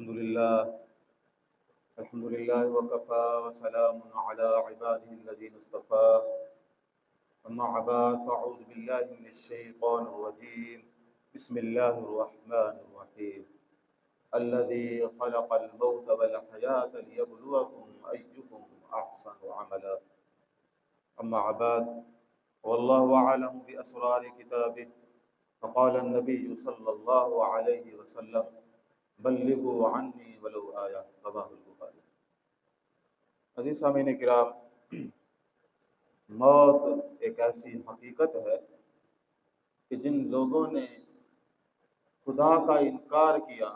الحمد لله وكفى وسلام على عباده الذين اصطفى. أما بعد فأعوذ بالله من الشيطان الرجيم. بسم الله الرحمن الرحيم. الذي خلق الموت والحياة ليبلوكم أيكم أحسن عملا. أما بعد والله أعلم بأسرار كتابه. فقال النبي صلى الله عليه وسلم: بلغوا عني ولو آية. رواه البخاری. عزیز سامعین کرام، موت ایک ایسی حقیقت ہے کہ جن لوگوں نے خدا کا انکار کیا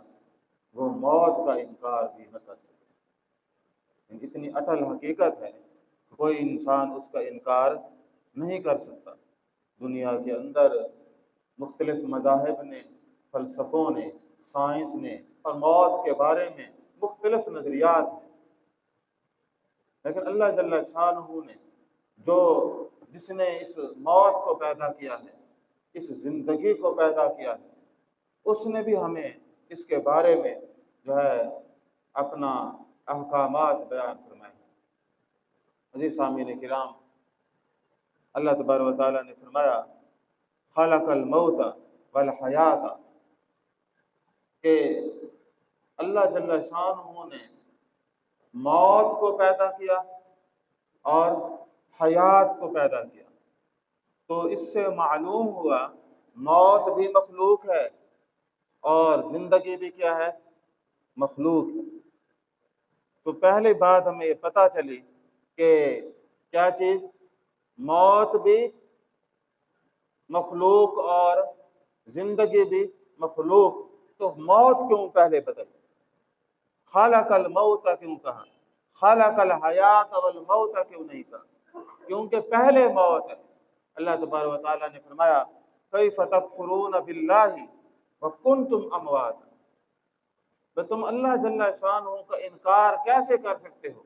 وہ موت کا انکار بھی نہ کر سکتے. اتنی اٹل حقیقت ہے کہ کوئی انسان اس کا انکار نہیں کر سکتا. دنیا کے اندر مختلف مذاہب نے، فلسفوں نے، سائنس نے اور موت کے بارے میں مختلف نظریات ہیں، لیکن اللہ جل شانہ نے جس نے اس موت کو پیدا کیا ہے، اس زندگی کو پیدا کیا ہے، اس نے بھی ہمیں اس کے بارے میں اپنا احکامات بیان فرمائے. عزیز سامعین کرام، اللہ تبارک و تعالیٰ نے فرمایا: خلق الموت والحیات، کہ اللہ جل شانہ نے موت کو پیدا کیا اور حیات کو پیدا کیا. تو اس سے معلوم ہوا موت بھی مخلوق ہے اور زندگی بھی کیا ہے؟ مخلوق ہے. تو پہلی بات ہمیں یہ پتہ چلی کہ کیا چیز؟ موت بھی مخلوق اور زندگی بھی مخلوق. تو موت کیوں پہلے بدلی؟ خلق الموت کیوں کہا؟ خلق الحیات والموت کیوں نہیں کہا؟ کیونکہ پہلے موت ہے. اللہ تبارک و تعالیٰ نے فرمایا: کیف تکفرون باللہ وکنتم امواتا. تو تم اللہ جل شانہ کا انکار کیسے کر سکتے ہو؟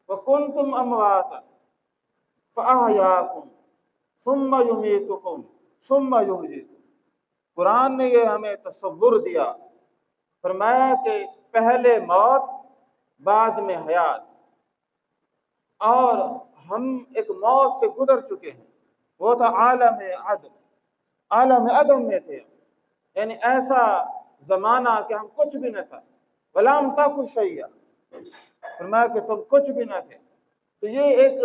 وکنتم امواتا فاحیاکم ثم یمیتکم ثم یحییکم. قرآن نے یہ ہمیں تصور دیا، فرمایا کہ پہلے موت بعد میں حیات، اور ہم ایک موت سے گزر چکے ہیں. وہ تھا عالم عدم. عالم عدم میں تھے، یعنی ایسا زمانہ کہ ہم کچھ بھی نہ تھا. ولم تکن شیئا، فرمایا کہ تم کچھ بھی نہ تھے. تو یہ ایک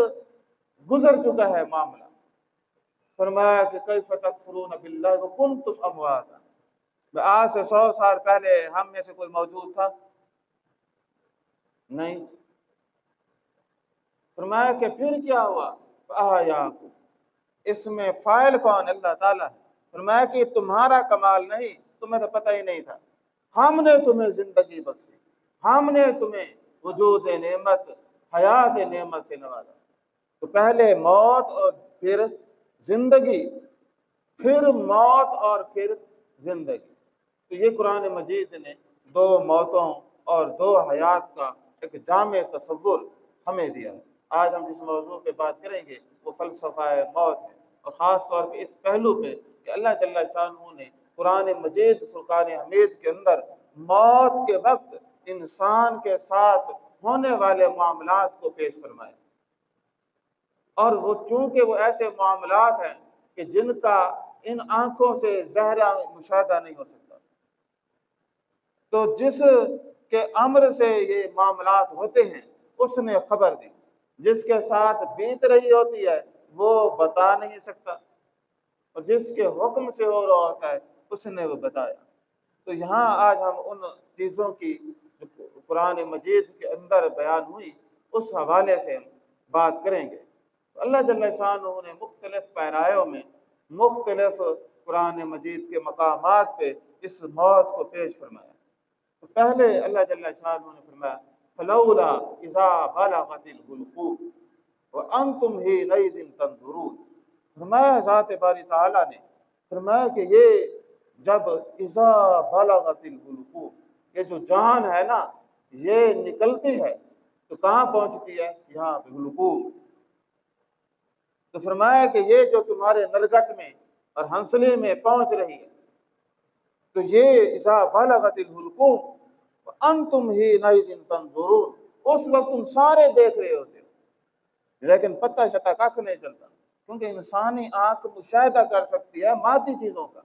گزر چکا ہے معاملہ. فرمایا کہ کیف تکفرون باللہ وکنتم امواتا. آج سے 100 سال پہلے ہم میں سے کوئی موجود تھا؟ نہیں. فرمایا کہ پھر کیا ہوا؟ فاحیاکم. اس میں فاعل کون؟ اللہ تعالیٰ ہے. فرمایا کہ تمہارا کمال نہیں، تمہیں تو پتہ ہی نہیں تھا. ہم نے تمہیں زندگی بخشی، ہم نے تمہیں وجود نعمت، حیات نعمت سے نوازا. تو پہلے موت اور پھر زندگی، پھر موت اور پھر زندگی. تو یہ قرآن مجید نے 2 موتوں اور 2 حیات کا ایک جامع تصور ہمیں دیا ہے. آج ہم جس موضوع پہ بات کریں گے وہ فلسفہ موت ہے، اور خاص طور پہ اس پہلو پہ کہ اللہ جل شانہ نے قرآن مجید فرقان حمید کے اندر موت کے وقت انسان کے ساتھ ہونے والے معاملات کو پیش فرمایا. اور وہ چونکہ وہ ایسے معاملات ہیں کہ جن کا ان آنکھوں سے ظاہرا مشاہدہ نہیں ہو سکتا. تو جس کے امر سے یہ معاملات ہوتے ہیں اس نے خبر دی، جس کے ساتھ بیت رہی ہوتی ہے وہ بتا نہیں سکتا، اور جس کے حکم سے ہو رہا ہوتا ہے اس نے وہ بتایا. تو یہاں آج ہم ان چیزوں کی جو قرآن مجید کے اندر بیان ہوئی اس حوالے سے ہم بات کریں گے. تو اللہ جل شانہ نے مختلف پیرایوں میں مختلف قرآن مجید کے مقامات پہ اس موت کو پیش فرمایا. تو پہلے اللہ جل شانہ نے فرمایا: فلولا اذا بلغت الحلقوم وانتم حینئذ تنظرون. فرمایا ذات باری تعالیٰ نے فرمایا کہ یہ جب اذا بلغت الحلقوم، یہ جو جان ہے نا یہ نکلتی ہے تو کہاں پہنچتی ہے؟ یہاں پہ حلقوم. تو فرمایا کہ یہ جو تمہارے نرگٹ میں اور ہنسلی میں پہنچ رہی ہے، تو یہ اذا بلغت الحلقوم وانتم حینئذ تنظرون، اس وقت تم سارے دیکھ رہے ہوتے ہو لیکن پتہ شتہ کھ نہیں چلتا، کیونکہ انسانی آنکھ مشاہدہ کر سکتی ہے مادی چیزوں کا،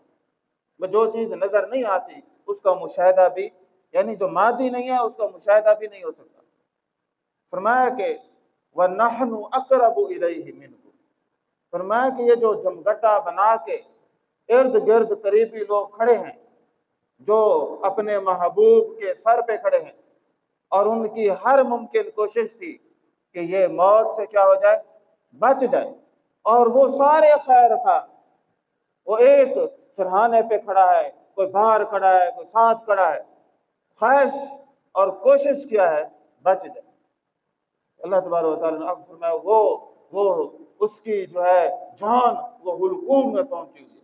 جو چیز نظر نہیں آتی اس کا مشاہدہ بھی، یعنی جو مادی نہیں ہے اس کا مشاہدہ بھی نہیں ہو سکتا۔ فرمایا کہ وَنَحْنُ أَقْرَبُ إِلَيْهِ مِنْكُمْ، فرمایا کہ یہ جو جمگٹا بنا کے ارد گرد قریبی لوگ کھڑے ہیں جو اپنے محبوب کے سر پہ کھڑے ہیں، اور ان کی ہر ممکن کوشش تھی کہ یہ موت سے کیا ہو جائے، بچ جائے، اور وہ سارے خیر خواہ، وہ ایک سرہانے پہ کھڑا ہے، کوئی باہر کھڑا ہے، کوئی ساتھ کھڑا ہے، خواہش اور کوشش کیا ہے بچ جائے۔ اللہ تبارک و تعالیٰ نے اب فرمایا وہ اس کی جو ہے جان وہ حلقوم میں پہنچی ہوئی ہے۔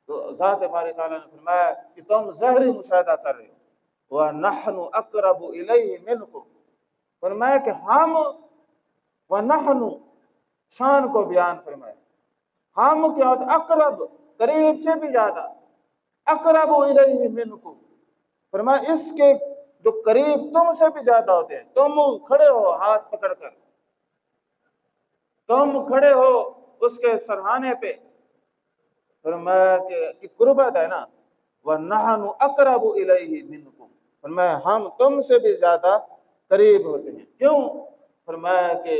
تو ذات باری تعالیٰ نے فرمایا کہ تم ظاہری مشاہدہ کر رہے ہو، وَنَحْنُ أَقْرَبُ إِلَيْهِ مِنْكُمْ، فرمایا کہ ہم، وَنَحْنُ شان کو بیان فرمایا، ہم کیا ہوتا، اقرب قریب سے بھی زیادہ، اقرب الیہ منکم، فرمایا اس کے جو قریب تم سے بھی زیادہ ہوتے ہیں، تم کھڑے ہو ہاتھ پکڑ کر، تم کھڑے ہو اس کے سرہانے پہ، فرمایا کہ قربت ہے نا، وَنَحْنُ أَقْرَبُ إِلَيْهِ مِنْكُمْ، فرمایا ہم تم سے بھی زیادہ قریب ہوتے ہیں، کیوں؟ فرمایا کہ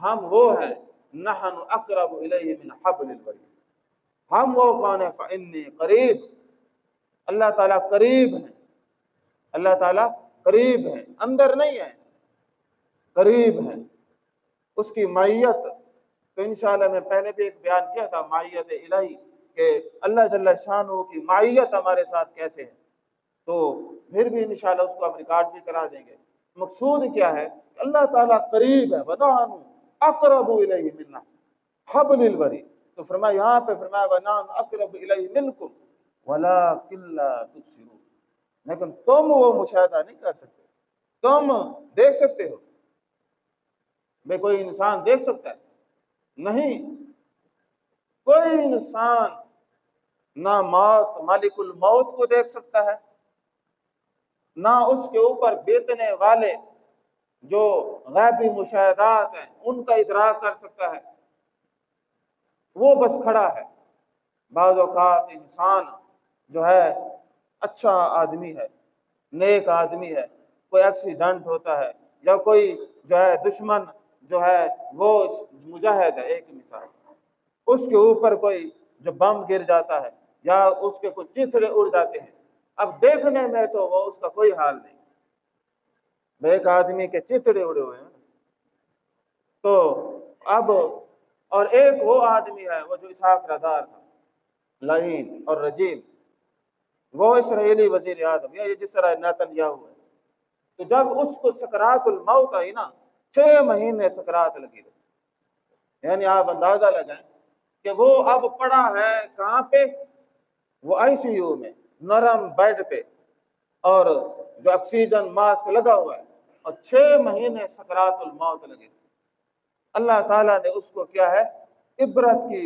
ہم وہ ہیں، نحن اقرب الیہ من حبل الورید، ہم وہ کون ہیں، فانی قریب، اللہ تعالیٰ قریب ہیں، اللہ تعالیٰ قریب ہیں، اندر نہیں ہے، قریب ہیں، اس کی معیت، تو انشاءاللہ میں پہلے بھی ایک بیان کیا تھا معیت الہی، کہ اللہ جل شانہ کی معیت ہمارے ساتھ کیسے ہے، تو پھر بھی انشاءاللہ اس کو ہم ریکارڈ بھی کرا دیں گے۔ مقصود کیا ہے، اللہ تعالیٰ قریب ہے، وَنَحْنُ أَقْرَبُ إِلَيْهِ مِنْ حَبْلِ الْوَرِيدِ، تو فرمایا یہاں پہ فرمایا وَنَحْنُ أَقْرَبُ إِلَيْهِ مِنْكُمْ وَلَٰكِن لَا تُبْصِرُونَ، لیکن تم وہ مشاہدہ نہیں کر سکتے، تم دیکھ سکتے ہو، بے کوئی انسان دیکھ سکتا ہے؟ نہیں، کوئی انسان نہ موت مالک الموت کو دیکھ سکتا ہے، نہ اس کے اوپر بیتنے والے جو غیبی مشاہدات ہیں ان کا ادراک کر سکتا ہے، وہ بس کھڑا ہے۔ بعض اوقات انسان جو ہے اچھا آدمی ہے، نیک آدمی ہے، کوئی ایکسیڈنٹ ہوتا ہے، یا کوئی جو ہے دشمن جو ہے وہ مجاہد ہے، ایک مثال، اس کے اوپر کوئی جو بم گر جاتا ہے یا اس کے کچھ چتھڑے اڑ جاتے ہیں، اب دیکھنے میں تو وہ اس کا کوئی حال نہیں، ایک آدمی کے چتھڑے اڑے ہوئے ہیں، تو اب اور ایک وہ آدمی ہے وہ جو اسحاق رادار تھا، لعین اور رجیم، وہ اسرائیلی وزیر اعظم، یا جس طرح نیتن یاہو ہے، تو جب اس کو سکرات الموت آئی نا، 6 مہینے سکرات لگی رہی، یعنی آپ اندازہ لگائیں کہ وہ اب پڑا ہے کہاں پہ، وہ آئی سی یو میں نرم بیڈ پہ، اور جو آکسیجن ماسک لگا ہوا ہے، اور 6 مہینے سکرات الموت لگے، اللہ تعالیٰ نے اس کو کیا ہے، عبرت کی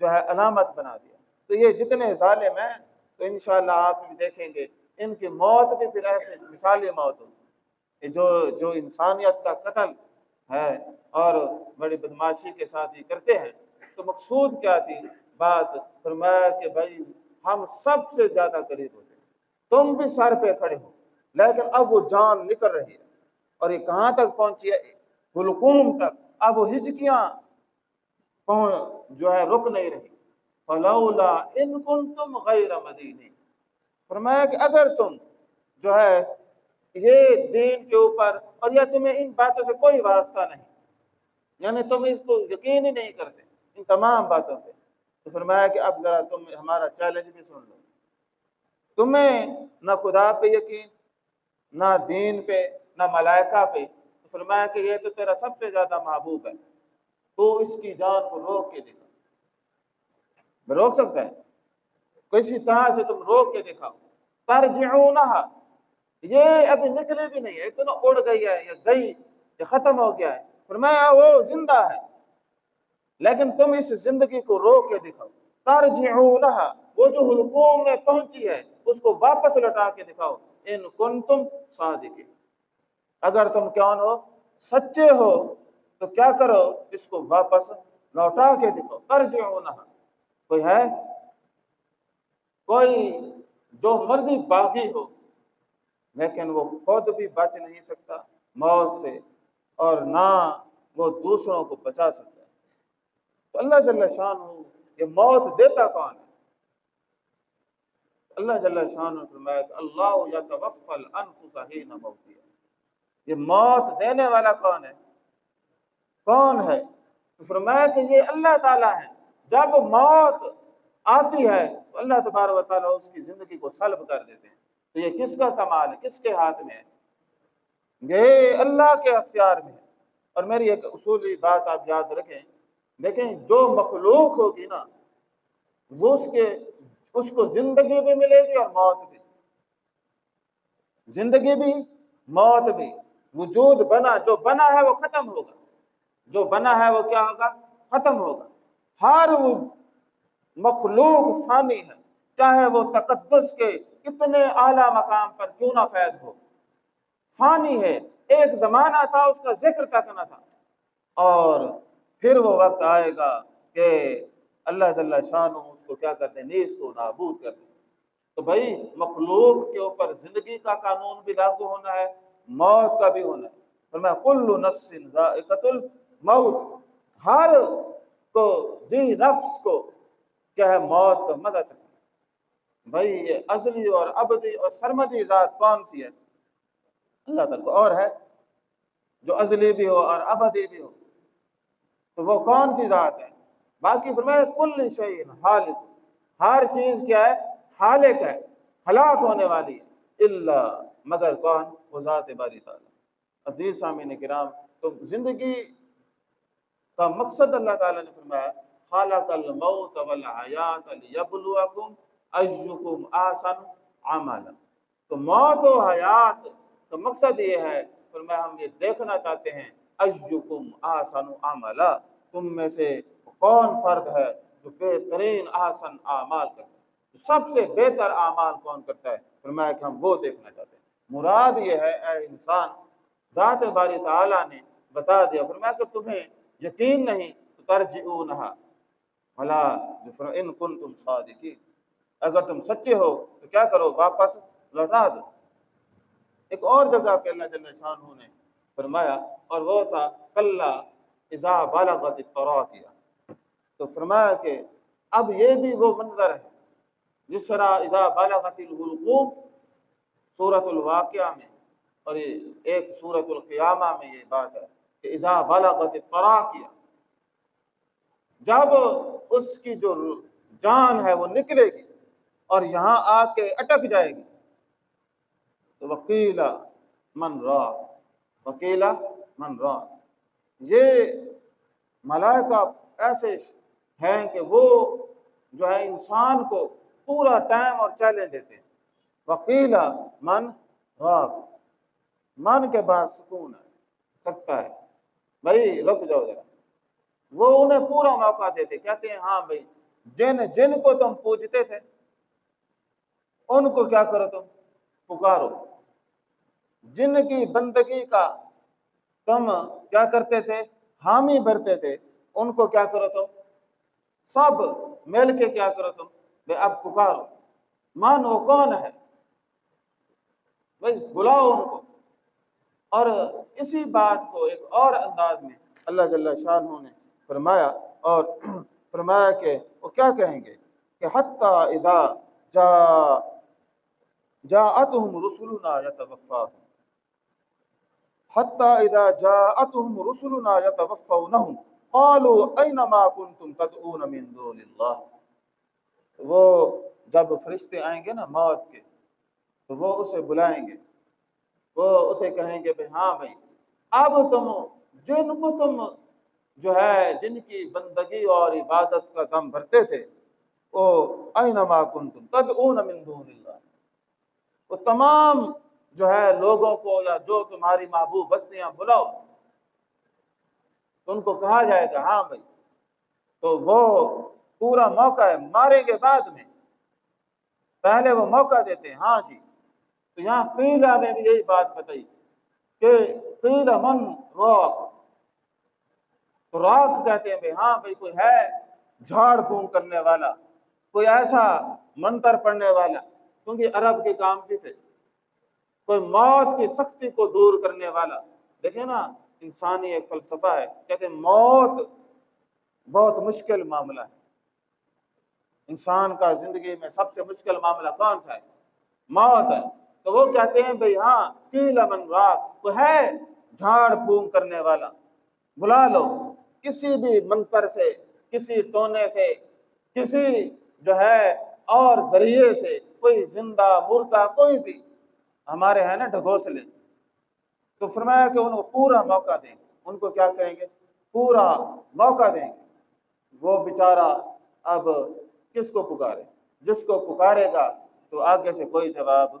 جو ہے علامت بنا دیا۔ تو یہ جتنے ظالم ہیں تو انشاءاللہ آپ بھی دیکھیں گے ان کی موت بھی پھر ایسے مثالی موت ہوگی، جو انسانیت کا قتل ہے اور بڑی بدماشی کے ساتھ یہ کرتے ہیں۔ تو مقصود کیا تھی بات، فرمایا کہ بھائی ہم سب سے زیادہ قریب ہوتے ہیں، تم بھی سر پہ کھڑے ہو، لیکن اب وہ جان نکل رہی ہے، اور یہ کہاں تک پہنچی ہے، حلقوم تک، اب وہ ہچکیاں جو ہے رک نہیں رہی، فلولا ان کنتم غیر مدینین، فرمایا کہ اگر تم جو ہے یہ دین کے اوپر، اور یا تمہیں ان باتوں سے کوئی واسطہ نہیں، یعنی تم اس کو یقین ہی نہیں کرتے ان تمام باتوں پہ، تو فرمایا کہ اب ذرا تم ہمارا چیلنج بھی سن لو، تمہیں نہ خدا پہ یقین، نہ دین پہ، نہ ملائکہ پہ، تو فرمایا کہ یہ تو تیرا سب سے زیادہ محبوب ہے، تو اس کی جان کو روک کے دکھا، روک سکتا ہے کسی طرح سے، تم روک کے دکھاؤ، ترجعونہا، یہ ابھی نکلی بھی نہیں ہے، اتنا اڑ گئی ہے یا گئی یا ختم ہو گیا ہے، فرمایا وہ زندہ ہے، لیکن تم اس زندگی کو روک کے دکھاؤ، ترجعونها، وہ جو حلقوم میں پہنچی ہے اس کو واپس لوٹا کے دکھاؤ، ان کنتم صادقین، اگر تم کون ہو، سچے ہو، تو کیا کرو، اس کو واپس لوٹا کے دکھاؤ۔ ترجعونها، کوئی ہے، کوئی جو مرضی باغی ہو لیکن وہ خود بھی بچ نہیں سکتا موت سے، اور نہ وہ دوسروں کو بچا سکتا ہے، تو اللہ جل شانہ یہ موت دیتا کون ہے؟ اللہ جل شانہ فرمایا کہ اللہ یتوفی الانفس حین موتها، یہ موت دینے والا کون ہے؟ کون ہے؟ تو فرمایا کہ یہ اللہ تعالیٰ ہے۔ جب موت آتی ہے تو اللہ تبارک و تعالیٰ اس کی زندگی کو سلب کر دیتے ہیں، تو یہ کس کا کمال ہے، کس کے ہاتھ میں ہے؟ یہ اللہ کے اختیار میں ہے۔ اور میری ایک اصولی بات آپ یاد رکھیں، دیکھیں جو مخلوق ہوگی نا وہ اس کو زندگی بھی ملے گی اور موت بھی، زندگی بھی موت بھی، وجود بنا، جو بنا ہے وہ ختم ہوگا، جو بنا ہے وہ کیا ہوگا، ختم ہوگا۔ ہر وہ مخلوق فانی ہے، چاہے وہ تقدس کے کتنے اعلیٰ مقام پر کیوں نہ فیض ہو، فانی ہے، ایک زمانہ تھا اس کا ذکر تک نہ تھا، اور پھر وہ وقت آئے گا کہ اللہ جل شانہ اس کو کیا کرتے ہیں، نیست و نابود کرتے ہیں۔ تو بھائی مخلوق کے اوپر زندگی کا قانون بھی لاگو ہونا ہے، موت کا بھی ہونا ہے۔ فرمایا کل نفس ذائقۃ الموت، ہر کو ذی نفس کو کیا ہے، موت کا مزہ چکھنا۔ بھائی یہ ازلی اور ابدی اور سرمدی ذات کون سی ہے؟ اللہ تعالیٰ کو اور ہے جو ازلی بھی ہو اور ابدی بھی ہو، تو وہ کون سی ذات ہے؟ باقی فرمایا کل شیء ہالک، ہر چیز کیا ہے، ہالک ہے، ہلاک ہونے والی ہے، الا مگر کون، وہ ذات باری تعالیٰ۔ عزیز سامعین کرام، تو زندگی کا مقصد اللہ تعالیٰ نے فرمایا خالق الموت والحیات لیبلوکم ایکم احسن عملا، تو موت و حیات کا مقصد یہ ہے، فرمایا ہم یہ دیکھنا چاہتے ہیں ایکم احسن عملا، تم میں سے کون فرد ہے جو بہترین احسن اعمال کرتا ہے، سب سے بہتر اعمال کون کرتا ہے، فرمایا کہ ہم وہ دیکھنا چاہتے ہیں۔ مراد یہ ہے اے انسان، ذات باری تعالیٰ نے بتا دیا، فرمایا کہ تمہیں یقین نہیں تو ترجعونہا بھلا ان کنتم صادقین، اگر تم سچے ہو تو کیا کرو، واپس لوٹا دو۔ ایک اور جگہ پہ اللہ جل شانہ نے فرمایا، اور وہ تھا کلا اذا بلغت التراقی، تو فرمایا کہ اب یہ بھی وہ منظر ہے جس طرح اذا بلغت الحلقوم سورۃ الواقعہ میں، اور ایک سورۃ القیامہ میں یہ بات ہے کہ اذا بلغت التراقی، جب اس کی جو جان ہے وہ نکلے گی اور یہاں آ کے اٹک جائے گی، تو وکیل من راق، وکیل من راق، یہ ملائکہ ایسے ہیں کہ وہ جو ہے انسان کو پورا ٹائم اور چیلنج دیتے ہیں۔ وکیل من راق، من کے بعد سکون ہے، سکتا ہے، بھائی رک جاؤ ذرا، وہ انہیں پورا موقع دیتے، کہتے ہیں ہاں بھائی جن کو تم پوجتے تھے ان کو کیا کرو، تم پکارو، جن کی بندگی کا تم کیا کرتے تھے، حامی بھرتے تھے، ان کو کیا کرو تم، سب مل کے کیا کرو تم، بھائی اب پکارو، مان وہ کون ہے، بھائی بلاؤ ان کو۔ اور اسی بات کو ایک اور انداز میں اللہ جل شانہ نے فرمایا، اور فرمایا کہ وہ کیا کہیں گے کہ حتی اذا جاءتهم رسلنا يتوفاهم، حتی اذا جاءتهم رسلنا يتوفونهم قالوا اين ما كنتم تدعون من دون الله، وہ جب فرشتے آئیں گے نا موت کے تو وہ اسے بلائیں گے، وہ اسے کہیں گے بھائی ہاں بھائی اب تم جن کو تم جو ہے جن کی بندگی اور عبادت کا دم بھرتے تھے، وہ اینما کنتم تدعون من دون اللہ، وہ تمام جو ہے لوگوں کو یا جو تمہاری محبوب بستیاں بلاؤ، تو ان کو کہا جائے گا ہاں بھائی، تو وہ پورا موقع ہے، ماریں گے بعد میں، پہلے وہ موقع دیتے ہیں۔ ہاں جی، تو یہاں قیلا نے بھی یہی بات بتائی کہ قیل من راق، تو راق کہتے ہیں بھائی ہاں بھائی کوئی ہے جھاڑ پھونک کرنے والا، کوئی ایسا منتر پڑھنے والا، کیونکہ عرب کے کام بھی تھے، کوئی موت کی سختی کو دور کرنے والا۔ دیکھیں نا، انسانی ایک فلسفہ ہے، کہتے ہیں موت بہت مشکل معاملہ ہے، انسان کا زندگی میں سب سے مشکل معاملہ کون سا ہے؟ موت ہے۔ تو وہ کہتے ہیں بھئی ہاں قیل من راق، تو ہے جھاڑ پھونک کرنے والا، بلا لو کسی بھی منتر سے، کسی ٹونے سے، کسی جو ہے اور ذریعے سے، کوئی زندہ مردہ کوئی بھی، ہمارے ہیں نا ڈھگوسلے، تو فرمایا کہ ان کو پورا موقع دیں گے۔ ان کو کیا کریں گے؟ پورا موقع دیں گے۔ وہ بیچارہ اب کس کو پکارے؟ جس کو پکارے گا تو آگے سے کوئی جواب،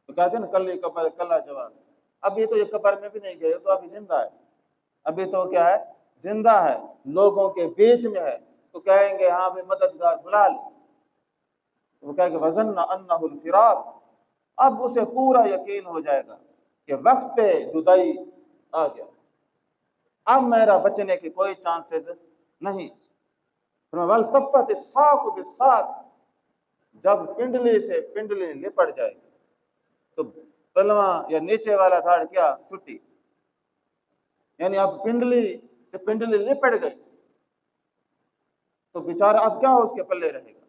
تو کہتے ہیں نا کل قبر کلا جواب، ابھی تو یہ قبر میں بھی نہیں گئے، تو ابھی زندہ ہے، ابھی تو کیا ہے؟ زندہ ہے، لوگوں کے بیچ میں ہے، تو کہیں گے ہاں بھی مددگار بلا لو، وہ کہے کہ وزن انہ الفراق، اب اسے پورا یقین ہو جائے گا کہ وقت جدائی آ گیا، اب میرا بچنے کی کوئی چانسز نہیں۔ وَالْتَفَّتِ السَّاقُ بِالسَّاقِ، جب پنڈلی سے پنڈلی لپٹ جائے گی، تو تلواں یا نیچے والا دھاڑ کیا؟ چھٹی، یعنی اب پنڈلی سے پنڈلی لپٹ گئی، تو بیچارہ اب کیا اس کے پلے رہے گا؟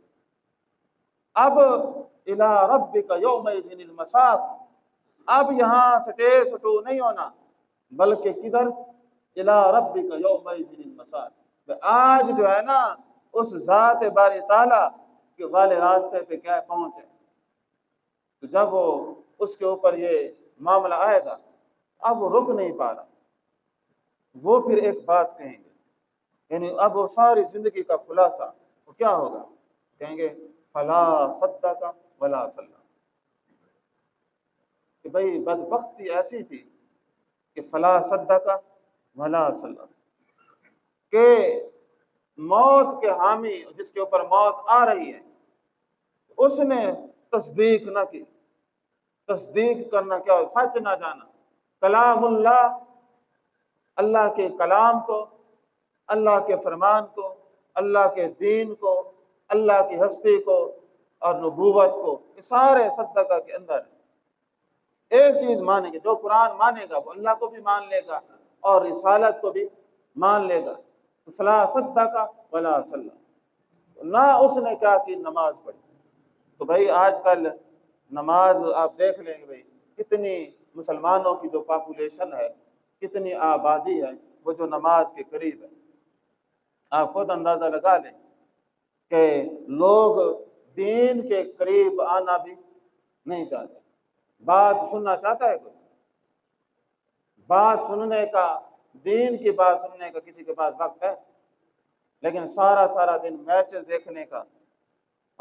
اب الی ربک یومئذ المساق، اب یہاں سٹے سٹو نہیں ہونا، بلکہ کدھر؟ الی ربک یومئذ المساق، آج جو ہے نا اس ذات باری تعالیٰ کے والے راستے پہ کیا پہنچے، تو جب وہ اس کے اوپر یہ معاملہ آئے گا، اب وہ رک نہیں پا رہا، وہ پھر ایک بات کہیں گے، یعنی اب وہ ساری زندگی کا خلاصہ وہ کیا ہوگا؟ کہیں گے فلا صدق ولا صلی، کہ بھئی بدبختی ایسی تھی کہ فلا صدق ولا صلی، کہ موت کے حامی جس کے اوپر موت آ رہی ہے اس نے تصدیق نہ کی۔ تصدیق کرنا کیا ہو؟ سچ نہ جانا، کلام اللہ، اللہ کے کلام کو، اللہ کے فرمان کو، اللہ کے دین کو، اللہ کی ہستی کو اور نبوت کو، یہ سارے صدقہ کے اندر ہے۔ ایک چیز مانیں گے، جو قرآن مانے گا وہ اللہ کو بھی مان لے گا اور رسالت کو بھی مان لے گا۔ فلا صدق ولا صلی، نہ اس نے کیا کی؟ نماز پڑھی۔ تو بھائی آج کل نماز آپ دیکھ لیں گے بھائی کتنی مسلمانوں کی جو پاپولیشن ہے، کتنی آبادی ہے وہ جو نماز کے قریب ہے، آپ خود اندازہ لگا لیں کہ لوگ دین کے قریب آنا بھی نہیں چاہتے۔ بات سننا چاہتا ہے کوئی؟ بات سننے کا، دین کی بات سننے کا کسی کے پاس وقت ہے؟ لیکن سارا سارا دن میچز دیکھنے کا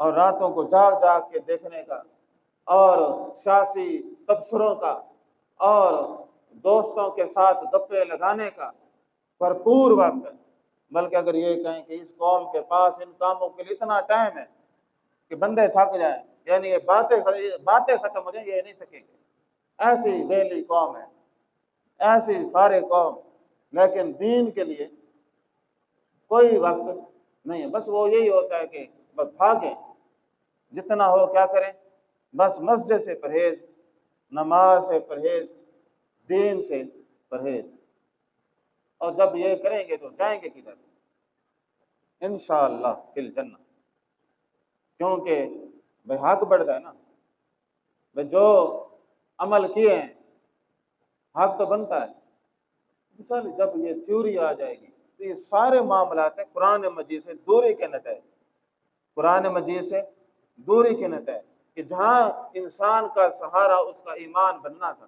اور راتوں کو جاگ جاگ کے دیکھنے کا اور سیاسی تبصروں کا اور دوستوں کے ساتھ گپے لگانے کا بھرپور وقت ہے۔ بلکہ اگر یہ کہیں کہ اس قوم کے پاس ان کاموں کے لیے اتنا ٹائم ہے کہ بندے تھک جائیں، یعنی یہ باتیں ختم ہو جائیں، یہ نہیں تھکیں گے، ایسی ویلی قوم ہے، ایسی فارغ قوم، لیکن دین کے لیے کوئی وقت نہیں ہے۔ بس وہ یہی ہوتا ہے کہ بس بھاگیں، جتنا ہو کیا کریں، بس مسجد سے پرہیز، نماز سے پرہیز، دین سے پرہیز، اور جب یہ کریں گے تو جائیں گے کدھر؟ انشاءاللہ فی الجنہ، کیونکہ بھائی حق بڑھتا ہے نا، بھائی جو عمل کیے ہیں حق تو بنتا ہے۔ مثال جب یہ تھیوری آ جائے گی تو یہ سارے معاملات ہیں قرآن مجید سے دوری کے نتائج، قرآن مجید سے دوری کے نتائج، کہ جہاں انسان کا سہارا اس کا ایمان بننا تھا،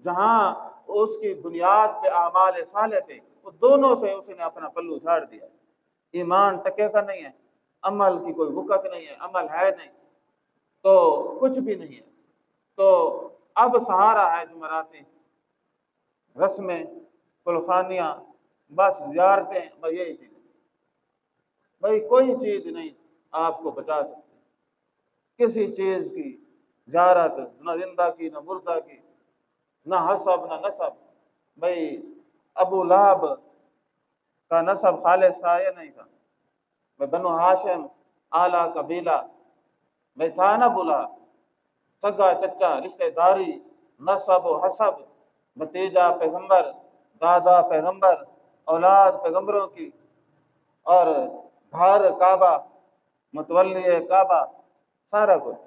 جہاں اس کی بنیاد پہ اعمال صالح تھے، وہ دونوں سے اس نے اپنا پلو جھاڑ دیا، ایمان ٹکے کا نہیں ہے، عمل کی کوئی وقت نہیں ہے، عمل ہے نہیں تو کچھ بھی نہیں ہے۔ تو اب سہارا ہے جمعراتیں، رسمیں، کلخانیاں، بس زیارتیں، بس یہی چیزیں۔ بھائی کوئی چیز نہیں آپ کو بچا سکتی، کسی چیز کی زیارت نہ زندہ کی نہ مردہ کی، نہ حسب نہ نسب۔ بھائی ابو لہب کا نسب خالص تھا یا نہیں تھا؟ بھائی بنو ہاشم اعلیٰ قبیلہ، بھائی تھا نا بولا، سگا چچا رشتہ داری، نسب و حسب، بھتیجا پیغمبر، دادا پیغمبر، اولاد پیغمبروں کی، اور گھر کعبہ، متولی کعبہ، سارا کچھ،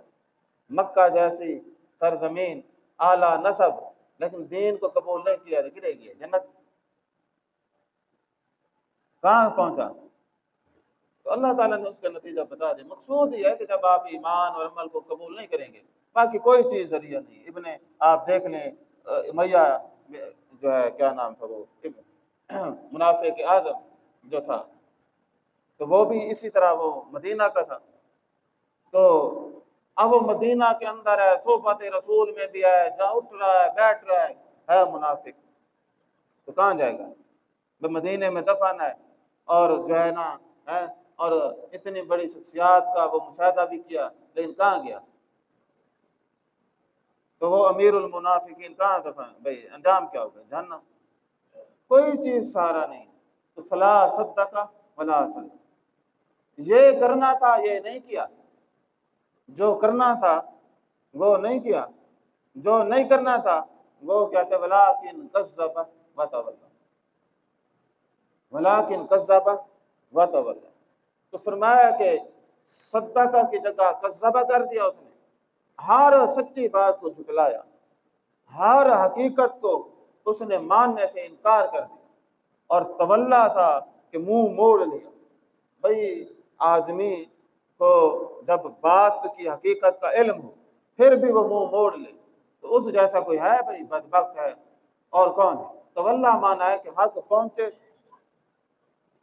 مکہ جیسی سرزمین، اعلیٰ نسب، لیکن دین کو قبول نہیں کیا، گرے گئے جنت کہاں پہنچا؟ تو اللہ تعالیٰ نے اس کا نتیجہ بتا دیا۔ مقصود یہ ہے کہ جب آپ ایمان اور عمل کو قبول نہیں کریں گے، باقی کوئی چیز ذریعہ نہیں۔ ابن آپ دیکھ لیں امیہ جو ہے کیا نام تھا وہ منافق اعظم جو تھا، تو وہ بھی اسی طرح وہ مدینہ کا تھا، تو اب وہ مدینہ کے اندر ہے، صحبت رسول میں بھی ہے، جہاں اٹھ رہا ہے بیٹھ رہا ہے منافق، تو کہاں جائے گا؟ مدینے میں دفن ہے، اور جو ہے نا ہے، اور اتنی بڑی شخصیات کا وہ مشاہدہ بھی کیا، لیکن کہاں گیا؟ تو وہ امیر المنافقین کہاں دفن؟ بھائی انجام کیا ہوگا؟ جہنم۔ کوئی چیز سہارا نہیں۔ تو فلا صدق ولا صلی، یہ کرنا تھا یہ نہیں کیا، جو کرنا تھا وہ نہیں کیا، جو نہیں کرنا تھا وہ کہتے ولیکن کذب وتولی، ولیکن کذب وتولی۔ تو فرمایا کہ صدقہ کی جگہ کذبہ کر دیا اس نے، ہر سچی بات کو جھٹلایا، ہر حقیقت کو اس نے ماننے سے انکار کر دیا، اور تولا تھا کہ منہ موڑ لیا۔ بھائی آدمی کو جب بات کی حقیقت کا علم ہو پھر بھی وہ منہ موڑ لے، تو اس جیسا کوئی ہے؟ بھائی بدبخت ہے، اور کون ہے؟ تولا مانا ہے کہ حق پہنچے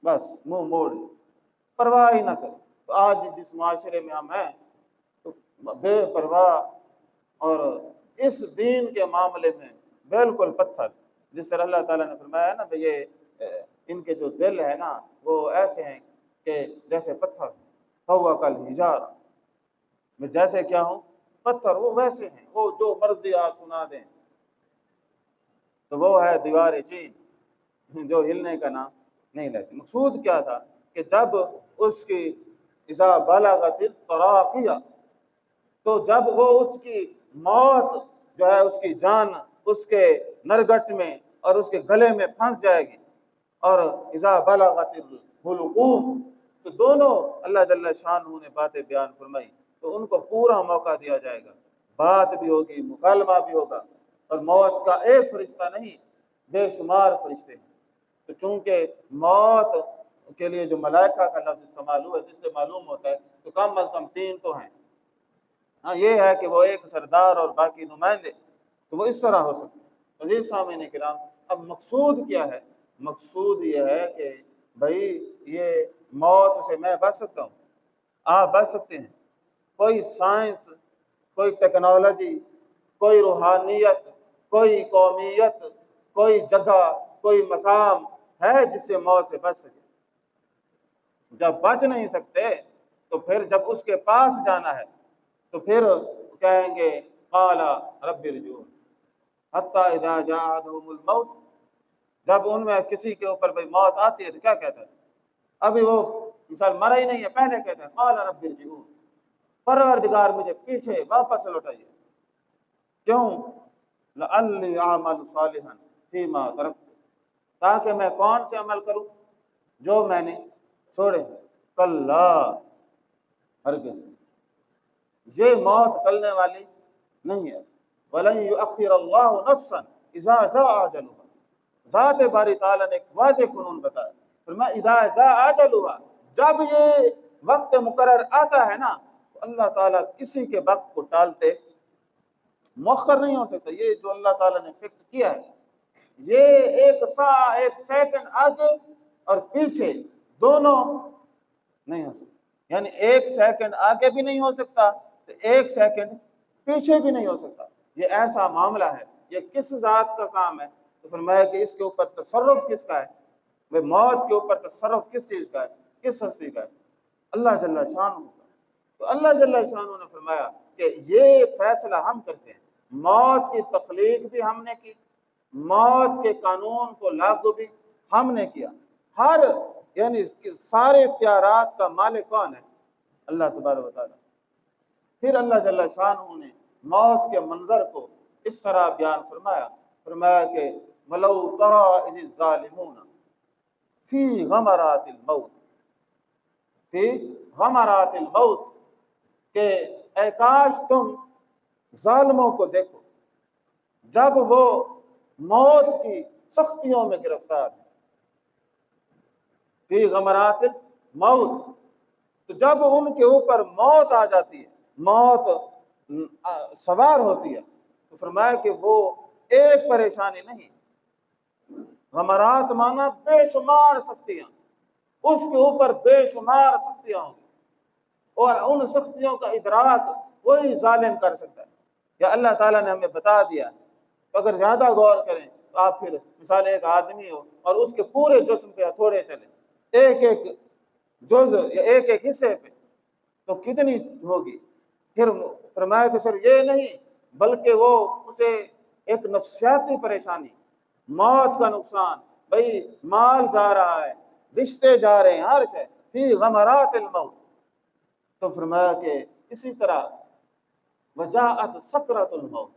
بس منہ موڑ لے، پرواہ ہی نہ کرے۔ تو آج جس معاشرے میں ہم ہیں تو بے پرواہ، اور اس دین کے معاملے میں بالکل پتھر، جس طرح اللہ تعالیٰ نے فرمایا نا کہ یہ ان کے جو دل ہے نا وہ ایسے ہیں کہ جیسے پتھر، فہو کالحجارہ، میں جیسے کیا ہوں؟ پتھر، وہ ویسے ہیں، وہ جو مرضی آپ سنا دیں تو وہ ہے دیوار چین جو ہلنے کا نام نہیں لیتے۔ مقصود کیا تھا کہ جب اس کی اذا بلغت التراقیہ، تو جب وہ اس کی موت جو ہے، اس کی جان اس کے نرگٹ میں اور اس کے گلے میں پھنس جائے گی، اور اذا بلغت الحلقوم، تو دونوں اللہ جل شانہ نے باتیں بیان فرمائی، تو ان کو پورا موقع دیا جائے گا، بات بھی ہوگی، مکالمہ بھی ہوگا، اور موت کا ایک فرشتہ نہیں بے شمار فرشتے ہیں۔ تو چونکہ موت کے لیے جو ملائکہ کا لفظ استعمال ہوا ہے، جس سے معلوم ہوتا ہے تو کم از کم تین تو ہیں۔ ہاں یہ ہے کہ وہ ایک سردار اور باقی نمائندے، تو وہ اس طرح ہو سکتے ہیں۔ عزیز سامعین کرام، اب مقصود کیا ہے؟ مقصود یہ ہے کہ بھائی یہ موت سے میں بچ سکتا ہوں، آپ بچ سکتے ہیں۔ کوئی سائنس، کوئی ٹیکنالوجی، کوئی روحانیت، کوئی قومیت، کوئی جگہ، کوئی مقام ہے جس سے موت سے بچ سکے؟ جب بچ نہیں سکتے تو پھر جب اس کے پاس جانا ہے تو پھر کہیں گے قال رب ارجعون، حتی اذا جاء احدهم الموت، جب ان میں کسی کے اوپر بھئی موت آتی ہے تو کیا کہتا ہے؟ ابھی وہ مثال مرا ہی نہیں ہے، پہلے کہتا ہے قال رب ارجعون، پروردگار مجھے پیچھے واپس لوٹائیے۔ کیوں؟ لعلی اعمل صالحا فیما ترکت، تاکہ میں کون سے عمل کروں جو میں نے چھوڑے۔ کلا، ہرگز یہ موت ٹلنے والی نہیں ہے۔ وَلَن يُؤَخِّرَ اللَّهُ نَفْسًا إِذَا جَاءَ أَجَلُهَا، ذات باری تعالیٰ نے ایک واضح قانون بتایا، فرمایا اذا جاء أجلها، جب یہ وقت مقرر آتا ہے نا تو اللہ تعالیٰ کسی کے وقت کو ٹالتے مؤخر نہیں ہو سکتا۔ یہ جو اللہ تعالیٰ نے فکس کیا ہے، یہ ایک سا ایک سیکنڈ آگے اور پیچھے دونوں نہیں ہو سکتا، یعنی ایک سیکنڈ آگے بھی نہیں ہو سکتا تو ایک سیکنڈ پیچھے بھی نہیں ہو سکتا۔ یہ ایسا معاملہ ہے، یہ کس ذات کا کام ہے؟ تو فرمایا کہ اس کے اوپر تصرف کس کا ہے؟ وہ موت کے اوپر تصرف کس چیز کا ہے؟ کس ہستی کا ہے؟ اللہ جل شانہ کا۔ تو اللہ جل شانہ نے فرمایا کہ یہ فیصلہ ہم کرتے ہیں، موت کی تخلیق بھی ہم نے کی، موت کے قانون کو لاگو بھی ہم نے کیا۔ ہر یعنی سارے اختیارات کا مالک کون ہے؟ اللہ تبارک و تعالیٰ۔ پھر اللہ جل شانہ نے موت کے منظر کو اس طرح بیان فرمایا کہ وَلَوْ تَرَىٰ إِذِ الظَّالِمُونَ فِي غَمَرَاتِ الْمَوْتِ، فی غمرات الموت، کہ اے کاش تم ظالموں کو دیکھو جب وہ موت کی سختیوں میں گرفتار ہیں۔ فی غمرات الموت، تو جب ان کے اوپر موت آ جاتی ہے، موت سوار ہوتی ہے، تو فرمایا کہ وہ ایک پریشانی نہیں، غمرات مانا بے شمار سختیاں، اس کے اوپر بے شمار سختیاں ہوں گی، اور ان سختیوں کا ادراک وہی ظالم کر سکتا ہے۔ یا اللہ تعالیٰ نے ہمیں بتا دیا، اگر زیادہ غور کریں تو آپ پھر مثال ایک آدمی ہو اور اس کے پورے جسم پہ ہتھوڑے چلے، ایک ایک جز یا ایک ایک حصے پہ، تو کتنی ہوگی؟ پھر فرمایا کہ صرف یہ نہیں بلکہ وہ اسے ایک نفسیاتی پریشانی، موت کا نقصان، بھئی مال جا رہا ہے، رشتے جا رہے ہیں، ہر شے فی غمرات الموت۔ تو فرمایا کہ اسی طرح وجاءت سکرۃ الموت،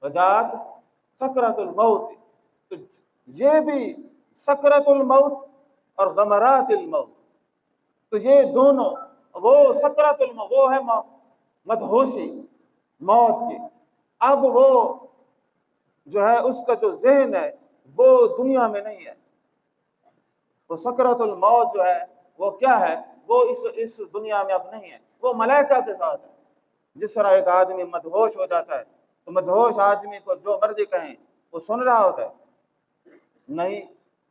وجاءت سکرۃ الموت، تو یہ بھی سکرۃ الموت اور غمرات الموت، تو یہ دونوں، وہ سکرۃ الموت وہ ہے مدہوشی موت کی، اب وہ جو ہے اس کا جو ذہن ہے وہ دنیا میں نہیں ہے، تو سکرۃ الموت جو ہے وہ کیا ہے؟ وہ اس دنیا میں اب نہیں ہے، وہ ملائکہ کے ساتھ ہے۔ جس طرح ایک آدمی مدہوش ہو جاتا ہے تو مدہوش آدمی کو جو مرضی کہیں وہ سن رہا ہوتا ہے؟ نہیں۔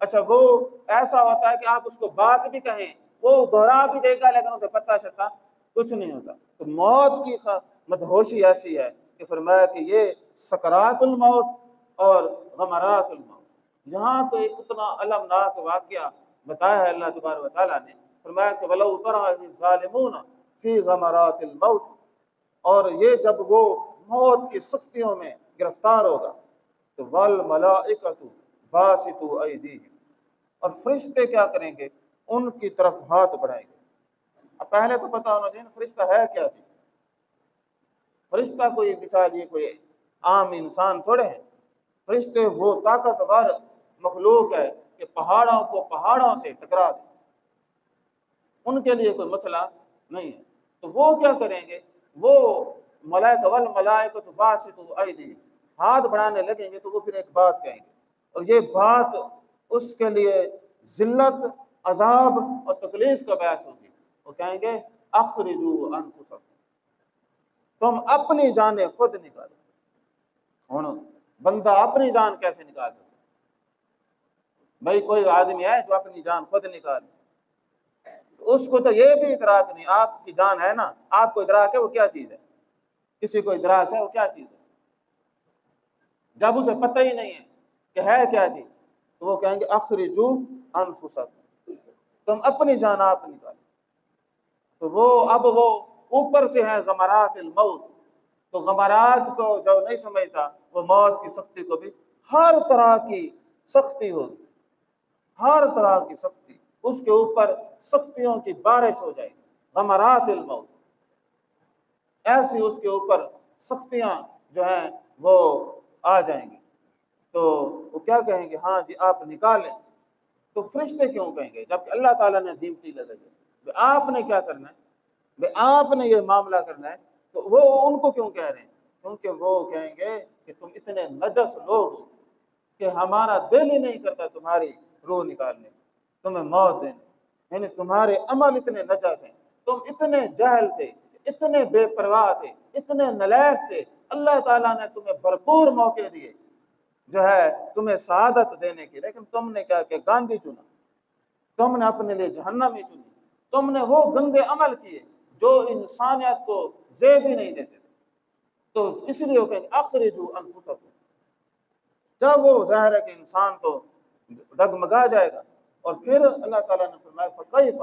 اچھا وہ ایسا ہوتا ہے کہ آپ اس کو بات بھی کہیں وہ دہرا بھی دے گا لیکن اسے پتہ چلتا کچھ نہیں ہوتا۔ تو موت کی مدہوشی ایسی ہے کہ فرمایا کہ یہ سکرات الموت اور غمرات الموت۔ یہاں تو ایک اتنا المناک واقعہ بتایا ہے اللہ تبارک و تعالیٰ نے، فرمایا کہ وَلَوْ تَرَىٰ إِذِ الظَّالِمُونَ فِي غَمَرَاتِ الْمَوْتِ، اور یہ جب وہ موت کی سختیوں میں گرفتار ہوگا تو وَالْمَلَائِكَةُ بَاسِطُو أَيْدِيهِمْ، اور فرشتے کیا کریں گے؟ ان کی طرف ہاتھ بڑھائیں گے۔ اب پہلے تو پتہ ہونا چاہیے فرشتہ ہے کیا چیز؟ فرشتہ کوئی مثال یہ کوئی عام انسان تھوڑے ہیں، فرشتے وہ طاقتور مخلوق ہے کہ پہاڑوں کو پہاڑوں سے ٹکرا دے، ان کے لیے کوئی مسئلہ نہیں ہے۔ تو وہ کیا کریں گے؟ وہ ملائکہ والملائکۃ باسطوا ایدیہم، ہاتھ بڑھانے لگیں گے تو وہ پھر ایک بات کہیں گے، اور یہ بات اس کے لیے ذلت، عذاب اور تکلیف کا باعث ہوگی۔ وہ کہیں گے اخرجوا انفسکم، تم اپنی جانیں خود نکالو۔ ہوں بندہ اپنی جان کیسے نکال سکتا؟ بھائی کوئی آدمی ہے جو اپنی جان خود نکالے؟ اس کو تو یہ بھی ادراک نہیں، آپ کی جان ہے نا، آپ کو ادراک ہے وہ کیا چیز ہے؟ کسی کو ادراک ہے وہ کیا چیز ہے؟ جب اسے پتہ ہی نہیں ہے کہ ہے کیا چیز تو وہ کہیں گے اخرجوا انفسکم، تم اپنی جان آپ نکالو۔ تو وہ اوپر سے ہے غمرات الموت، تو غمرات کو جو نہیں سمجھتا وہ موت کی سختی کو بھی، ہر طرح کی سختی ہوگی، ہر طرح کی سختی، اس کے اوپر سختیوں کی بارش ہو جائے گی، غمرات الموت، ایسی اس کے اوپر سختیاں جو ہیں وہ آ جائیں گی۔ تو وہ کیا کہیں گے؟ ہاں جی آپ نکالیں۔ تو فرشتے کیوں کہیں گے جبکہ اللہ تعالیٰ نے ڈیوٹی لگائی ہے، آپ نے کیا کرنا ہے، آپ نے یہ معاملہ کرنا ہے، تو وہ ان کو کیوں کہہ رہے ہیں؟ کیونکہ وہ کہیں گے کہ تم اتنے نجس لوگ ہو کہ ہمارا دل ہی نہیں کرتا تمہاری روح نکالنے، تمہیں موت دینے، یعنی تمہارے عمل اتنے نجس ہیں، تم اتنے جاہل تھے، اتنے بے پرواہ تھے، اتنے نالائق تھے، اللہ تعالیٰ نے تمہیں بھرپور موقع دیے جو ہے تمہیں سعادت دینے کی، لیکن تم نے کیا کہ گاندھی چنا، تم نے اپنے لیے جہنم ہی چنی، تم نے وہ گندے عمل کیے جو انسانیت کو زیب ہی نہیں دیتے تھے۔ تو اس لیے وہ کہیں اخرجوا انفسکم، جب وہ ظاہر ہے کہ انسان تو ڈگمگا جائے گا، اور پھر اللہ تعالیٰ نے فرمایا فکیف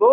2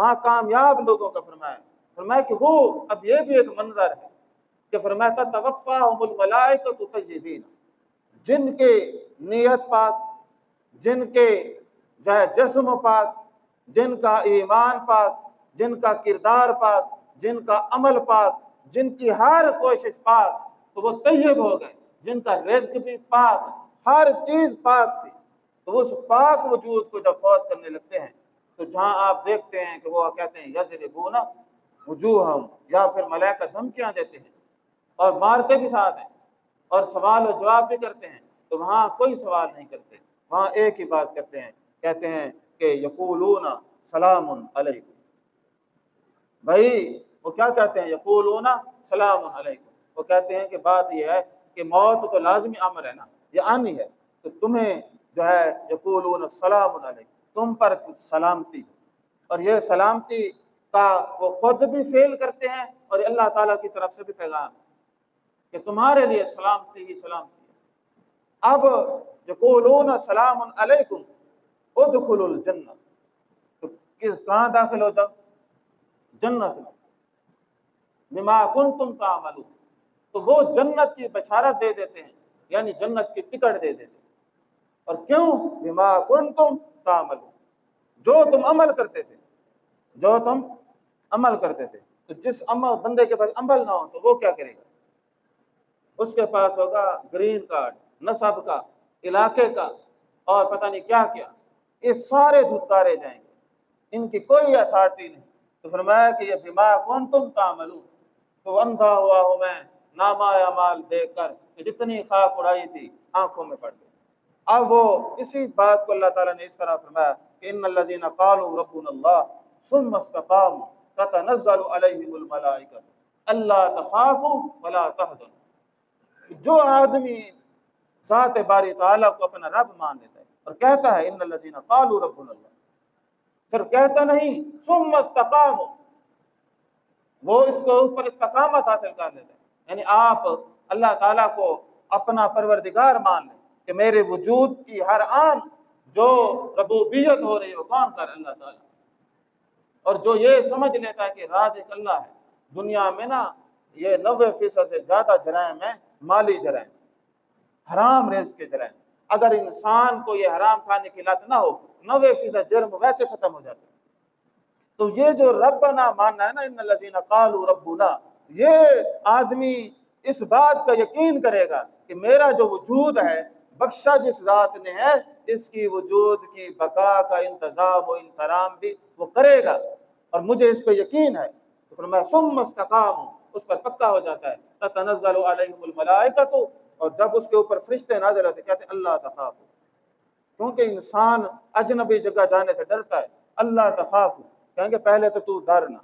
وہاں کامیاب لوگوں کا فرمایا فرمایا کہ وہ اب یہ بھی ایک منظر ہے کہ فرمایا تتوفاہم الملائکۃ طیبین، جن کے نیت پاک، جن کے جو ہے جسم پاک، جن کا ایمان پاک، جن کا کردار پاک، جن کا عمل پاک، جن کی ہر کوشش پاک، تو وہ طیب ہو گئے، جن کا رزق بھی پاک، ہر چیز پاک تھی۔ تو اس پاک وجود کو جب فوت کرنے لگتے ہیں تو جہاں آپ دیکھتے ہیں کہ وہ کہتے ہیں یضربون وجوہہم، یا پھر ملائکہ دھمکیاں دیتے ہیں اور مارتے بھی ساتھ ہیں اور سوال و جواب بھی کرتے ہیں، تو وہاں کوئی سوال نہیں کرتے، وہاں ایک ہی بات کرتے ہیں، کہتے ہیں کہ یقولون سلام علیکم۔ بھائی وہ کیا کہتے ہیں؟ یقولون سلام علیکم، وہ کہتے ہیں کہ بات یہ ہے کہ موت تو لازمی امر ہے نا، یہ آنی ہے، تو تمہیں جو ہے یقولون سلام علیکم، تم پر سلامتی، اور یہ سلامتی کا وہ خود بھی فیل کرتے ہیں اور اللہ تعالیٰ کی طرف سے بھی پیغام کہ تمہارے لیے سلامتی ہی سلامتی ہے۔ اب یقولون سلام علیکم ادخلوا الجنہ، تو کہاں داخل ہو جاؤ؟ جنت میں، بما کنتم تعملون، تو وہ جنت کی بشارت دے دیتے ہیں، یعنی جنت کی ٹکٹ دے دیتے ہیں۔ اور کیوں؟ بما کنتم تعملون، جو تم عمل کرتے تھے، جو تم عمل کرتے تھے۔ تو جس عمل بندے کے پاس عمل نہ ہو تو وہ کیا کرے گا؟ اس کے پاس ہوگا گرین کارڈ، نسب کا، علاقے کا، اور پتہ نہیں کیا کیا، یہ سارے دھتکارے جائیں گے، ان کی کوئی اتھارٹی نہیں۔ تو فرمایا کہ یہ بما کنتم تعملون، تو اندھا ہوا ہوں میں نامہ اعمال دیکھ کر کہ جتنی خاک اڑائی تھی آنکھوں میں پڑ گئی۔ اب وہ اسی بات کو اللہ تعالیٰ نے اس طرح فرمایا کہ ان الذین قالوا ربنا اللہ ثم استقاموا تتنزل علیہم الملائکۃ الا تخافوا ولا تحزنوا۔ جو آدمی ذات باری تعالیٰ کو اپنا رب مان لیتا ہے اور کہتا ہے ان الذین قالوا ربنا اللہ، پھر کہتا نہیں ثم استقاموا، وہ اس کو اوپر استقامت حاصل کر لیتے ہیں، یعنی آپ اللہ تعالیٰ کو اپنا پروردگار مان لیں کہ میرے وجود کی ہر آن جو ربوبیت ہو رہی ہے وہ کون کر؟ اللہ تعالیٰ۔ اور جو یہ سمجھ لیتا ہے کہ رازق اللہ ہے، دنیا میں نا یہ 90% سے زیادہ جرائم ہیں مالی جرائم، حرام رزق کے جرائم۔ اگر انسان کو یہ حرام کھانے کی لت نہ ہو 90% جرم ویسے ختم ہو جاتے ہیں۔ تو یہ جو ربنا ماننا ہے نا، ان الذین قالوا ربنا، یہ آدمی اس بات کا یقین کرے گا کہ میرا جو وجود ہے بخشا جس ذات نے ہے، اس کی وجود کی بقا کا انتظام و انسلام بھی وہ کرے گا، اور مجھے اس پہ یقین ہے۔ تو فرمایا ثم استقاموا، اس پر پکا ہو جاتا ہے، تتنزل علیہم الملائکۃ، اور جب اس کے اوپر فرشتے نازل ہوتے کہتے ہیں اللہ تخافوا، کیونکہ انسان اجنبی جگہ جانے سے ڈرتا ہے، اللہ تخافوا، کہیں گے پہلے تو ڈر نہ،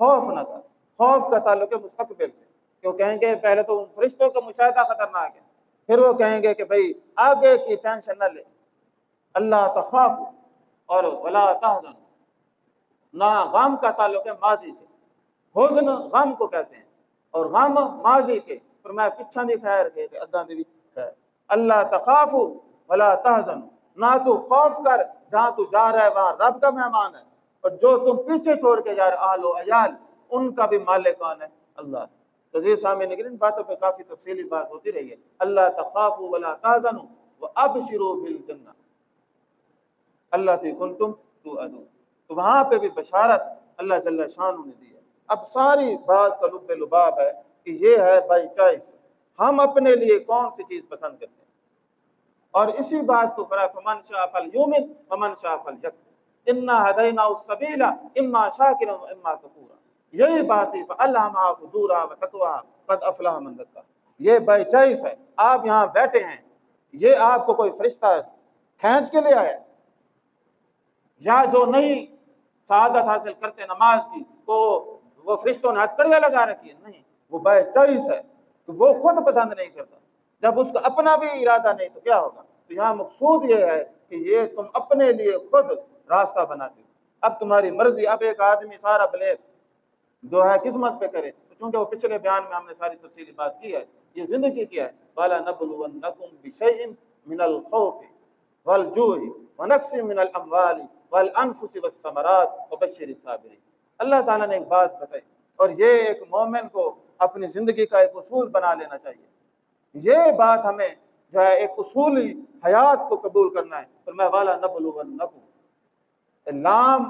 خوف نہ کر، خوف کا تعلق ہے مستقبل سے، کیوں کہیں گے پہلے تو فرشتوں کا مشاہدہ خطرناک ہے، پھر وہ کہیں گے کہ بھئی آگے کی ٹینشن نہ لے، اللہ تخافوا اور ولا تحزنوا، نہ غم کا تعلق ہے ماضی سے، حزن غم کو کہتے ہیں، اور غم ماضی کے، فرمایا پچھا دی خیر کے اگاں دی بھی خیر، اللہ تخافوا ولا تحزنوا، نہ تو خوف کر، جہاں تو جا رہا ہے وہاں رب کا مہمان ہے، اور جو تم پیچھے چھوڑ کے جا رہے اہل و عیال، ان کا بھی مالک کون ہے؟ اللہ۔ تو یہ سامنے نگرین ان باتوں پہ کافی تفصیلی بات ہوتی رہی ہے۔ اللہ تخافوا ولا تحزنوا وابشروا بالجنہ التی کنتم توعدون، تو وہاں پہ بھی بشارت اللہ جل شانہ نے دی ہے۔ اب ساری بات کا لب لباب ہے کہ یہ ہے بائی چوائس، ہم اپنے لیے کون سی چیز پسند کرتے ہیں، اور اسی بات کو فرا فمن شاء فلیؤمن ومن شاء فلیکفر انا ہدیناہ السبیل اما شاکرا واما کفورا، یہی بات ہے فالہمہا فجورہا وتقواہا قد افلح من زکاہا۔ یہ بائی چوائس ہے، آپ یہاں بیٹھے ہیں، یہ آپ کو کوئی فرشتہ کھینچ کے لے آیا، یا جو نہیں سعادت حاصل کرتے نماز کی تو وہ فرشتوں نے ہتھکڑیاں لگا رکھی ہے، نہیں، وہ بائی چوائس ہے کہ وہ خود پسند نہیں کرتا، جب اس کا اپنا بھی ارادہ نہیں تو کیا ہوگا؟ تو یہاں مقصود یہ ہے کہ یہ تم اپنے لیے خود راستہ بناتے ہو، اب تمہاری مرضی۔ اب ایک آدمی سارا بلیک جو ہے قسمت پہ کرے، تو چونکہ وہ پچھلے بیان میں ہم نے ساری تفصیلی بات کی ہے، یہ زندگی کی ہے، وَلَنَبْلُوَنَّكُمْ بِشَيْءٍ مِّنَ الْخَوْفِ وَالْجُوعِ وَنَقْصٍ مِّنَ الْأَمْوَالِ والانفس والثمرات وبشر الصابرین۔ اللہ تعالیٰ نے ایک بات بتائی، اور یہ ایک مومن کو اپنی زندگی کا ایک اصول بنا لینا چاہیے۔ یہ بات ہمیں جو ہے ایک اصولی حیات کو قبول کرنا ہے۔ فرمایا والا نبلونکم، لام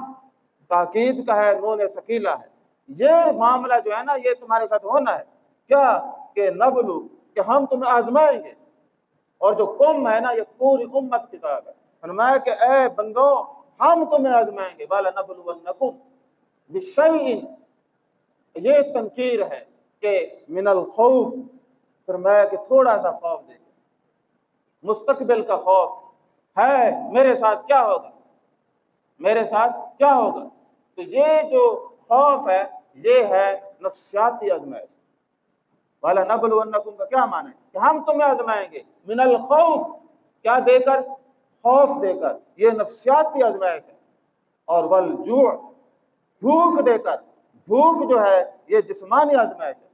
تاکید کا ہے، نون ثقیلہ ہے۔ یہ معاملہ جو ہے نا یہ تمہارے ساتھ ہونا ہے، کیا کہ نبلو، کہ ہم تمہیں آزمائیں گے۔ اور جو کم ہے نا یہ پوری امت کتاب ہے۔ فرمایا کہ اے بندو ہم تمہیں آزمائیں گے، والا نبلونکم بشیء، یہ تنکیر ہے کہ من الخوف، فرمایا کہ تھوڑا سا خوف دے، مستقبل کا خوف ہے، میرے ساتھ کیا ہوگا، میرے ساتھ کیا ہوگا۔ تو یہ جو خوف ہے یہ ہے نفسیاتی آزمائش۔ والا نبلونکم کا کیا معنی ہے کہ ہم تمہیں آزمائیں گے، من الخوف، کیا دے کر، خوف دے کر، یہ نفسیاتی آزمائش ہے، اور والجوع، بھوک دے کر، بھوک جو ہے یہ جسمانی آزمائش ہے۔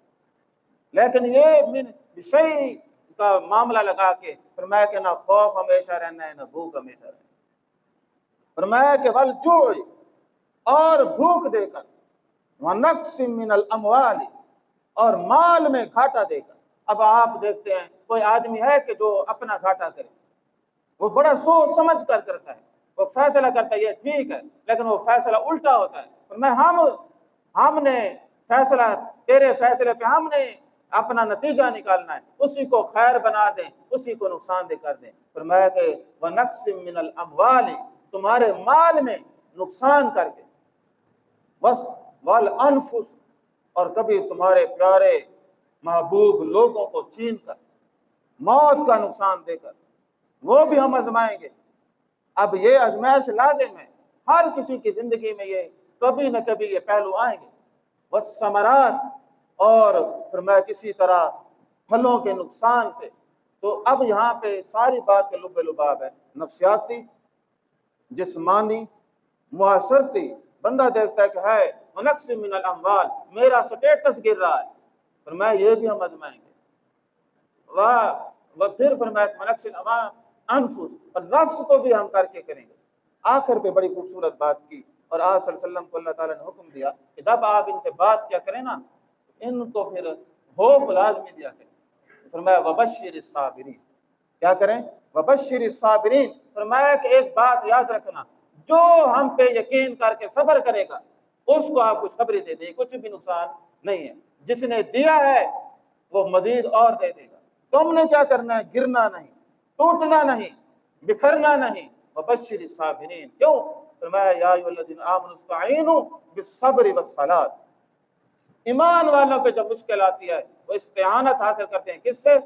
لیکن یہ من شیء کا معاملہ لگا کے فرمایا کہ نہ خوف ہمیشہ رہنا ہے نہ بھوک ہمیشہ رہنا ہے۔ فرمایا کہ والجوع، اور بھوک دے کر، ونقص من الاموال، اور مال میں گھاٹا دے کر۔ اب آپ دیکھتے ہیں کوئی آدمی ہے کہ جو اپنا گھاٹا کرے، وہ بڑا سوچ سمجھ کر کرتا ہے، وہ فیصلہ کرتا ہے یہ ٹھیک ہے، لیکن وہ فیصلہ الٹا ہوتا ہے۔ ہم نے فیصلہ، تیرے فیصلے پہ ہم نے اپنا نتیجہ نکالنا ہے، اسی کو خیر بنا دیں، اسی کو نقصان دہ کر دیں۔ فرمایا کہ وَنَقْصٍ مِّنَ الْأَمْوَالِ، تمہارے مال میں نقصان کر کے، بس وَالْأَنفُسِ، اور کبھی تمہارے پیارے محبوب لوگوں کو چھین کر، موت کا نقصان دے کر، وہ بھی ہم آزمائیں گے۔ اب یہ آزمائش لازم ہے، ہر کسی کی زندگی میں یہ کبھی نہ کبھی یہ پہلو آئیں گے۔ والثمرات، اور فرمایا کسی طرح پھلوں کے نقصان سے۔ تو اب یہاں پہ ساری بات کا لب لباب ہے، نفسیاتی، جسمانی، معاشرتی۔ بندہ دیکھتا ہے کہ ہے ونقص من الاموال، میرا سٹیٹس گر رہا ہے، فرمایا یہ بھی ہم آزمائیں گے۔ وہ پھر فرمایا ونقص انفس، اور نفس کو بھی ہم کر کے کریں گے۔ آخر پہ بڑی خوبصورت بات کی، اور آپ صلی اللہ علیہ وسلم کو اللہ تعالیٰ نے حکم دیا کہ جب آپ ان سے بات کیا کریں نا، ان کو پھر ہوپ لازمی دیا کریں۔ فرمایا وبشر الصابرین، کیا کریں، وبشر الصابرین۔ فرمایا کہ ایک بات یاد رکھنا، جو ہم پہ یقین کر کے صبر کرے گا اس کو آپ خوشخبری دے دیں، کچھ بھی نقصان نہیں ہے، جس نے دیا ہے وہ مزید اور دے دے گا۔ تم نے کیا کرنا ہے، گرنا نہیں، ٹوٹنا نہیں، بکھرنا نہیں۔ وبشر الصابرین، کیوں؟ فرمایا یا ایھا الذین آمنوا استعینوا بالصبر والصلاۃ، ایمان والوں پہ جب مشکل آتی ہے وہ استعانت حاصل کرتے ہیں کس سے،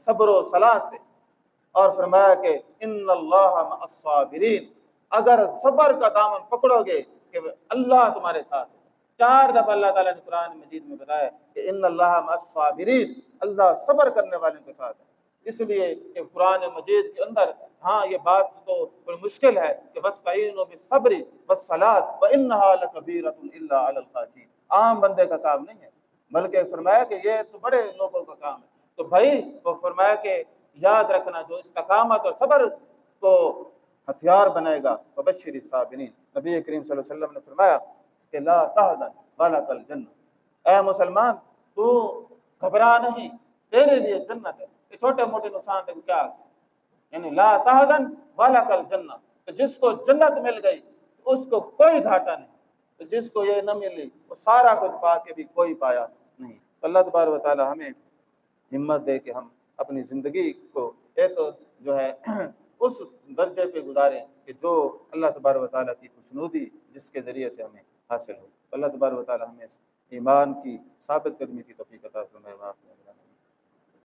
صبر و صلاۃ سے۔ اور فرمایا کہ ان اللہ مع الصابرین، اگر صبر کا دامن پکڑو گے کہ اللہ تمہارے ساتھ ہے۔ 4 دفعہ اللہ تعالیٰ نے قرآن مجید میں بتایا کہ ان اللہ مع الصابرین، اللہ صبر کرنے والوں کے ساتھ ہے۔ اس لیے کہ قرآن مجید کے اندر ہاں یہ بات تو بڑی مشکل ہے کہ وَاسْتَعِینُوا بِالصَّبْرِ وَالصَّلَاةِ وَإِنَّهَا لَكَبِیرَةٌ إِلَّا عَلَى الْخَاشِعِینَ، عام بندے کا کام نہیں ہے، بلکہ فرمایا کہ یہ تو بڑے لوگوں کا کام ہے۔ تو بھائی وہ فرمایا کہ یاد رکھنا جو استقامت اور صبر کو ہتھیار بنائے گا، وبشر الصابرین۔ نبی کریم صلی اللہ علیہ وسلم نے فرمایا کہ لا تحزن وَلَكَ الْجَنَّةُ، اے مسلمان تو گھبرا نہیں، تیرے لیے جنت ہے۔ یہ چھوٹے موٹے نقصان سے کیا، یعنی لا تحزن وَلَكَ الْجَنَّةُ، تو جس کو جنت مل گئی اس کو کوئی گھاٹا نہیں، تو جس کو یہ نہ ملی وہ سارا کچھ پا کے بھی کوئی پایا نہیں۔ اللہ تبارک و تعالی ہمیں ہمت دے کہ ہم اپنی زندگی کو ایک جو ہے اس درجے پہ گزاریں کہ جو اللہ تبارک و تعالیٰ کی خوشنودی جس کے ذریعے سے ہمیں حاصل ہو۔ اللہ تبارک و تعالیٰ ہمیں ایمان کی ثابت قدمی کی توفیق عطا فرمائے۔